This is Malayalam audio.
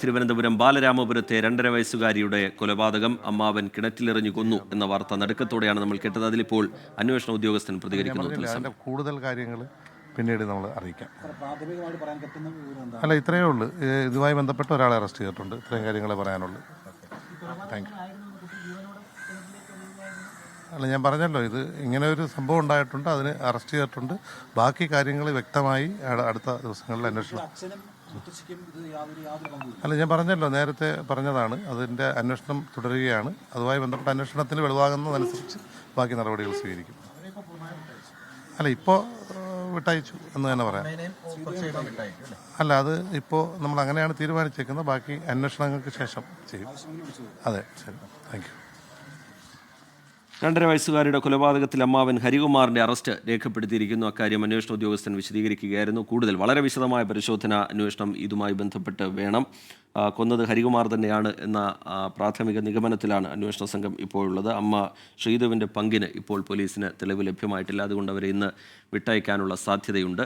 തിരുവനന്തപുരം ബാലരാമപുരത്തെ 2.5 വയസ്സുകാരിയുടെ കൊലപാതകം അമ്മാവൻ കിണറ്റിലെറിഞ്ഞു കൊന്നു എന്ന വാർത്ത നടുക്കത്തോടെയാണ് നമ്മൾ കേട്ടത്. അതിലിപ്പോൾ അന്വേഷണ ഉദ്യോഗസ്ഥൻ പ്രതികരിക്കുന്നു. കൂടുതൽ കാര്യങ്ങൾ പിന്നീട് നമ്മൾ അറിയിക്കാം. അല്ല, ഇത്രയേ ഉള്ളൂ. ഇതുമായി ബന്ധപ്പെട്ട് ഒരാളെ അറസ്റ്റ് ചെയ്തിട്ടുണ്ട്. ഇത്രയും കാര്യങ്ങളെ പറയാനുള്ളൂ. Thank you. അല്ല, ഞാൻ പറഞ്ഞല്ലോ, ഇത് ഇങ്ങനെ ഒരു സംഭവം ഉണ്ടായിട്ടുണ്ട്, അതിന് അറസ്റ്റ് ചെയ്തിട്ടുണ്ട്. ബാക്കി കാര്യങ്ങൾ വ്യക്തമായി അടുത്ത ദിവസങ്ങളിൽ അന്വേഷണം. അല്ല, ഞാൻ പറഞ്ഞല്ലോ, നേരത്തെ പറഞ്ഞതാണ്. അതിൻ്റെ അന്വേഷണം തുടരുകയാണ്. അതുമായി ബന്ധപ്പെട്ട അന്വേഷണത്തിന് വെളിവാകുന്നതനുസരിച്ച് ബാക്കി നടപടികൾ സ്വീകരിക്കും. അല്ല, ഇപ്പോൾ വിട്ടയച്ചു എന്ന് തന്നെ പറയാം. അല്ല, അത് ഇപ്പോൾ നമ്മൾ അങ്ങനെയാണ് തീരുമാനിച്ചേക്കുന്നത്. ബാക്കി അന്വേഷണങ്ങൾക്ക് ശേഷം ചെയ്യും. അതെ, ശരി, താങ്ക് യു. 2.5 വയസ്സുകാരുടെ കൊലപാതകത്തിൽ അമ്മാവൻ ഹരികുമാറിന്റെ അറസ്റ്റ് രേഖപ്പെടുത്തിയിരിക്കുന്നു. അക്കാര്യം അന്വേഷണ ഉദ്യോഗസ്ഥൻ വിശദീകരിക്കുകയായിരുന്നു. കൂടുതൽ വളരെ വിശദമായ പരിശോധന അന്വേഷണം ഇതുമായി ബന്ധപ്പെട്ട് വേണം. കൊന്നത് ഹരികുമാർ തന്നെയാണ് എന്ന പ്രാഥമിക നിഗമനത്തിലാണ് അന്വേഷണ സംഘം ഇപ്പോഴുള്ളത്. അമ്മ ശ്രീധുവിൻ്റെ പങ്കിന് ഇപ്പോൾ പോലീസിന് തെളിവ് ലഭ്യമായിട്ടില്ല. അതുകൊണ്ട് അവരെ ഇന്ന് വിട്ടയക്കാനുള്ള സാധ്യതയുണ്ട്.